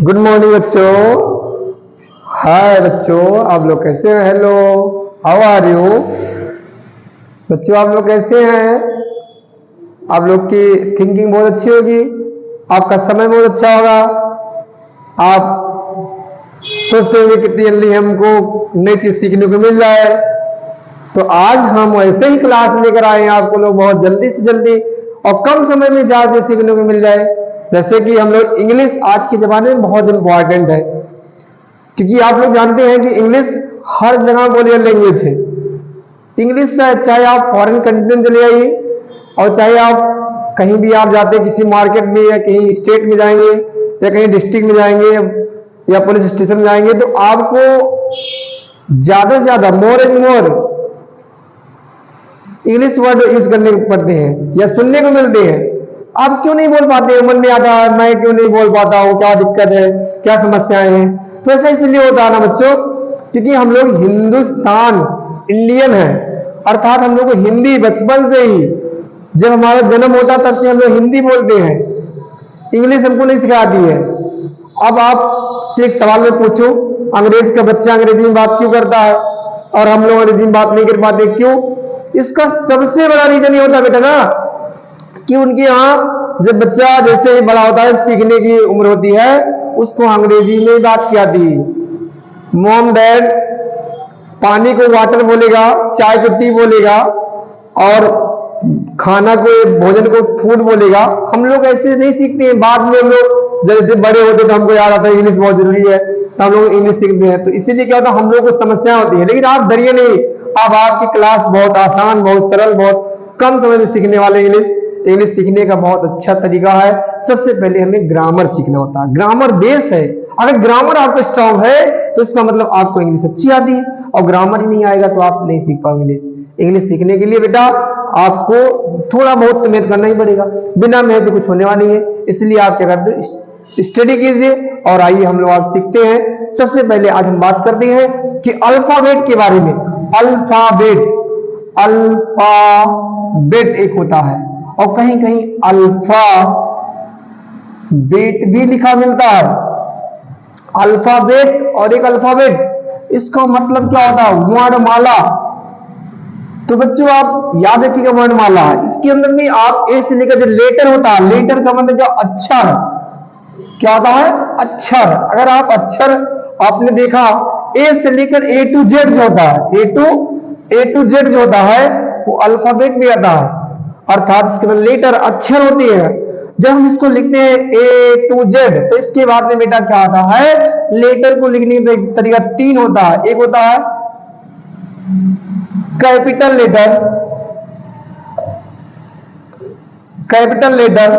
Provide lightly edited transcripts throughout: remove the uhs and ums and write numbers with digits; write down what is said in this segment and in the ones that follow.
Good morning बच्चों। हाय बच्चों, आप लोग कैसे हैं? Hello, how are you? बच्चों आप लोग कैसे हैं? आप लोग की थिंकिंग बहुत अच्छी होगी, आपका समय बहुत अच्छा होगा। आप सोचते होंगे कितनी जल्दी हमको नई चीज सीखने को मिल जाए। तो आज हम ऐसे ही क्लास लेकर आए हैं आपको लोग, बहुत जल्दी से जल्दी और कम समय में ज्यादा सीखने को मिल जाए। जैसे कि हम लोग इंग्लिश आज के जमाने में बहुत इंपॉर्टेंट है, क्योंकि आप लोग जानते हैं कि इंग्लिश हर जगह बोली लैंग्वेज है। इंग्लिश चाहे आप फॉरेन कंट्री में चले आइए और चाहे आप कहीं भी आप जाते हैं किसी मार्केट में या कहीं स्टेट में जाएंगे या कहीं डिस्ट्रिक्ट में जाएंगे या पुलिस स्टेशन में जाएंगे, तो आपको ज्यादा से ज्यादा more and more English word use करने पड़ते हैं या सुनने को मिलते हैं। आप क्यों नहीं बोल पाते हैं? मन में आता है मैं क्यों नहीं बोल पाता हूँ, क्या दिक्कत है, क्या समस्याएं हैं? तो ऐसा इसलिए होता है ना बच्चों, क्योंकि हम लोग हिंदुस्तान इंडियन है, अर्थात हम लोग को हिंदी बचपन से ही जब हमारा जन्म होता तब से हम लोग हिंदी बोलते हैं, इंग्लिश हमको नहीं सिखाती है। अब आप से एक सवाल में पूछूं, अंग्रेज का बच्चा अंग्रेजी में बात क्यों करता है और हम लोग अंग्रेजी में बात नहीं कर पाते, क्यों? इसका सबसे बड़ा रीजन ये होता बेटा ना कि उनके यहाँ जब बच्चा जैसे ही बड़ा होता है, सीखने की उम्र होती है, उसको अंग्रेजी में बात की आती है। मॉम डैड पानी को वाटर बोलेगा, चाय को टी बोलेगा और खाना को भोजन को फूड बोलेगा। हम लोग ऐसे नहीं सीखते हैं। बाद में हम लोग जैसे बड़े होते तो हमको याद आता है इंग्लिश बहुत जरूरी है, तो हम लोग इंग्लिश सीखते हैं। तो इसीलिए क्या होता है, हम लोग को समस्या होती है। लेकिन आप डरिए नहीं, अब आपकी क्लास बहुत आसान, बहुत सरल, बहुत कम समय में सीखने वाले इंग्लिश सीखने का बहुत अच्छा तरीका है। सबसे पहले हमें ग्रामर सीखना होता है। ग्रामर बेस है। अगर ग्रामर आपका स्ट्रांग है तो इसका मतलब आपको इंग्लिश अच्छी आती है, और ग्रामर ही नहीं आएगा तो आप नहीं सीख पाओगे इंग्लिश सीखने के लिए बेटा आपको थोड़ा बहुत तो मेहनत करना ही पड़ेगा। बिना मेहनत कुछ होने वाली है। इसलिए आप क्या करते, स्टडी कीजिए और आइए हम लोग आप सीखते हैं। सबसे पहले आज हम बात करते हैं कि अल्फाबेट के बारे में। अल्फाबेट एक होता है और कहीं कहीं अल्फा बेट भी लिखा मिलता है। अल्फाबेट और एक अल्फाबेट, इसका मतलब क्या होता है? वर्णमाला। तो बच्चों आप याद रखिएगा, वर्णमाला इसके अंदर में आप ए से लेकर जो लेटर होता है, लेटर का मतलब क्या? अक्षर। क्या होता है? अक्षर। अगर आप अक्षर आपने देखा ए से लेकर ए टू जेड जो होता है, ए टू जेड जो होता है वो अल्फाबेट में आता है, अर्थात इसके अंदर लेटर अक्षर होती है। जब हम इसको लिखते हैं ए टू जेड, तो इसके बाद में बेटा क्या आता है? लेटर को लिखने का तरीका तीन होता है। एक होता है कैपिटल लेटर,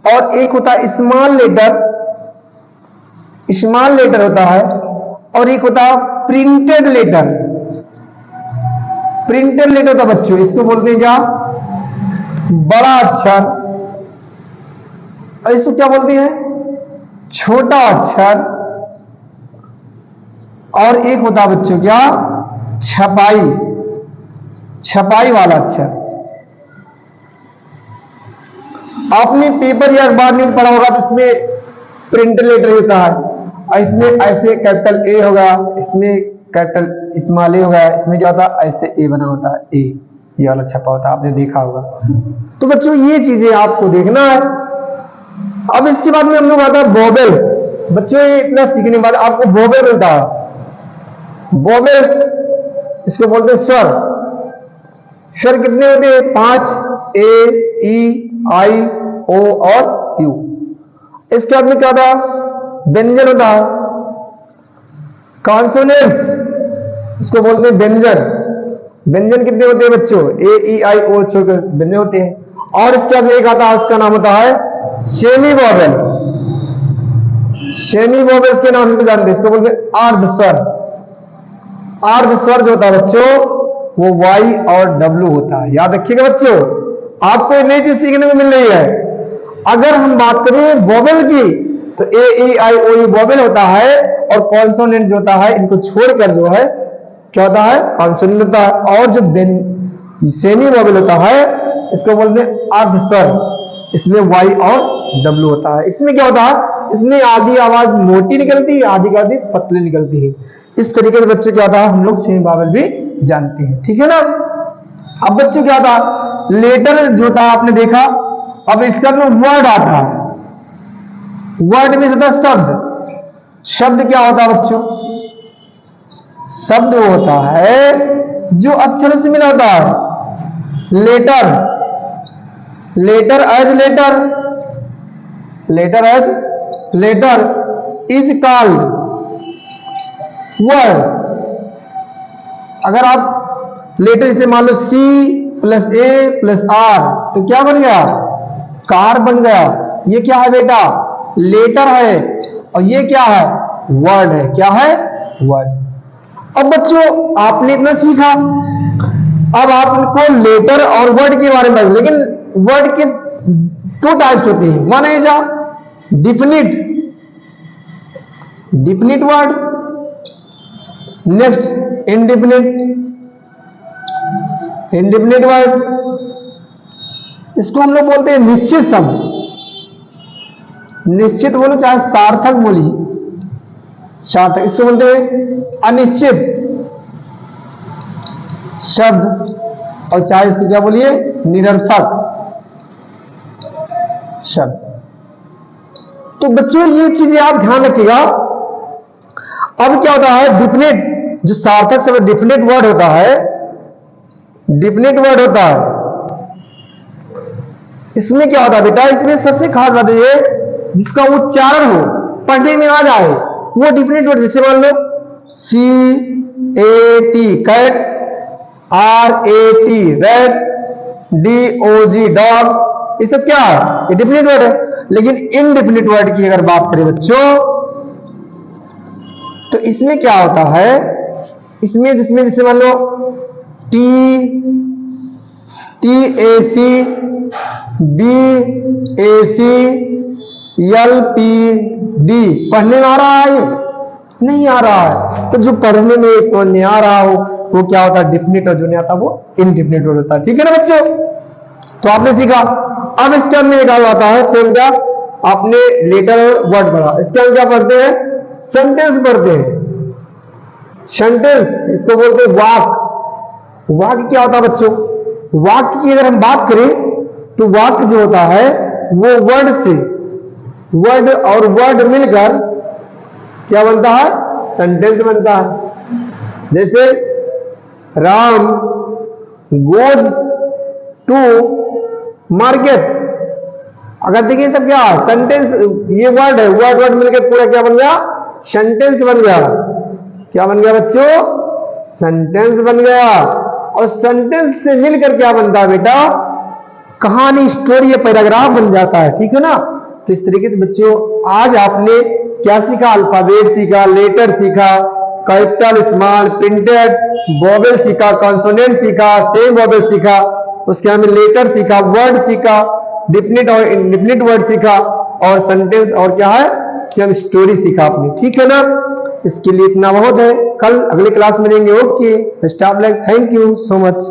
और एक होता है स्मॉल लेटर होता है, और एक होता है प्रिंटेड लेटर। प्रिंटेड लेटर होता है बच्चों, इसको बोलते हैं क्या? बड़ा अक्षर। और इसको क्या बोलते हैं? छोटा अक्षर। और एक होता है बच्चों क्या? छपाई वाला अक्षर। आपने पेपर या अखबार में पढ़ा होगा तो इसमें प्रिंटेड लेटर होता है, और इसमें ऐसे कैपिटल ए होगा, इसमें कैपिटल स्मॉल ए होगा, इसमें क्या होता है? ऐसे ए बना होता है, ए ये वाला छपा होता है, आपने देखा होगा। तो बच्चों ये चीजें आपको देखना है। अब इसके बाद में हम लोग आता है वोवेल। बच्चों ये इतना सीखने के बाद आपको वोवेल मिलता है। वोवेल इसको बोलते हैं स्वर। स्वर कितने होते हैं? 5, ए, ई, आई, ओ और यू। इसके बाद में क्या होता है? व्यंजन होता है। कॉन्सोनेंट्स इसको बोलते हैं व्यंजन। व्यंजन कितने होते हैं बच्चों? ए, ई, आई, ओ व्यंजन होते हैं। और इसके बाद एक आता है, उसका नाम होता है सेमी वोवेल। सेमी वोवेल्स के नाम से जानते हैं, इसको बोलते हैं अर्ध स्वर। अर्ध स्वर जो होता है बच्चों वो वाई और डब्ल्यू होता है। याद रखिएगा बच्चों, आपको नई चीज सीखने को मिल रही है। अगर हम बात करें वोवेल की तो ए, ई, आई, ओ, यू वोवेल होता है, और कॉन्सोनेंट जो होता है इनको छोड़कर जो है क्या होता है? कॉन्सोनेंट होता है। और जो सेमी वोवेल होता है इसको बोलते हैं अर्ध स्वर। इसमें वाई और डब्ल्यू होता है। इसमें क्या होता है? इसमें आधी आवाज मोटी निकलती है, आधी का आधी पतली निकलती है। इस तरीके से बच्चों क्या होता है, हम लोग सेमी बावल भी जानते हैं, ठीक है ना। अब बच्चों क्या था, लेटर जो था आपने देखा, अब इसका जो वर्ड आता है, वर्ड में होता है शब्द। शब्द क्या होता है बच्चों, शब्द होता है जो अक्षरों से मिला होता है। Letter, letter as letter, letter as letter is called word. अगर आप लेटर से मान लो C plus A plus R तो क्या बन गया, कार बन गया। ये क्या है बेटा, लेटर है, और ये क्या है, वर्ड है। क्या है, वर्ड। अब बच्चों आपने इतना सीखा, अब आपको लेटर और वर्ड के बारे में, लेकिन वर्ड के टू टाइप्स होते हैं। One is a definite, definite word, next indefinite, indefinite word. इसको हम लोग बोलते हैं निश्चित शब्द। निश्चित बोलो चाहे सार्थक बोलिए, सार्थक। इसको बोलते हैं अनिश्चित शब्द, और चाहे इसे क्या बोलिए, निरर्थक शब्द। तो बच्चों ये चीजें आप ध्यान रखिएगा। अब क्या होता है, डिफिनिट जो सार्थक शब्द, डिफिनिट वर्ड होता है, डिफिनिट वर्ड होता है। इसमें क्या होता है बेटा, इसमें सबसे खास बात ये जिसका उच्चारण हो, पढ़ने में आ जाए, वो डिफिनिट वर्ड। जैसे मान लो CAT cat, RAT rat, DOG dog, ये सब क्या है, ये डिफिनिट वर्ड है। लेकिन इनडिफिनिट वर्ड की अगर बात करें बच्चों, तो इसमें क्या होता है, इसमें जिसमें जैसे मान लो TAC BAC LPD, पढ़ने में आ रहा है, नहीं आ रहा है। तो जो पढ़ने में समझ में आ रहा हो वो क्या होता है, डिफिनिट, और जो नहीं आता वो इनडिफिनिट वर्ड होता है। ठीक है ना बच्चों, तो आपने सीखा। अब इस टर्म में निकाल आता है, इसके क्या आपने लेटर वर्ड पढ़ा, इसके हम क्या पढ़ते हैं, सेंटेंस पढ़ते हैं। सेंटेंस इसको बोलते हैं वाक्य। वाक्य क्या होता है बच्चों, वाक्य की अगर हम बात करें तो वाक्य जो होता है वो वर्ड से, वर्ड और वर्ड मिलकर क्या बनता है, सेंटेंस बनता है। जैसे राम गोज टू मार्केट, अगर देखिए सब क्या सेंटेंस, ये वर्ड है, वर्ड वर्ड मिलकर पूरा क्या बन गया, सेंटेंस बन गया। क्या बन गया बच्चों, सेंटेंस बन गया। और सेंटेंस से मिलकर क्या बनता है बेटा, कहानी, स्टोरी या पैराग्राफ बन जाता है। ठीक है ना। तो इस तरीके से बच्चों आज आपने क्या सीखा, अल्फाबेट सीखा, लेटर सीखा, कैपिटल स्मॉल प्रिंटेड, वोवेल सीखा, कॉन्सोनेंट सीखा, सेम वोवेल सीखा, उसके बाद में लेटर सीखा, वर्ड सीखा, डिफिनिट और इनडिफिनिट वर्ड सीखा, और सेंटेंस और क्या है, हम स्टोरी सीखा आपने। ठीक है ना। इसके लिए इतना बहुत है, कल अगली क्लास में मिलेंगे। Okay, staff like, thank you so much.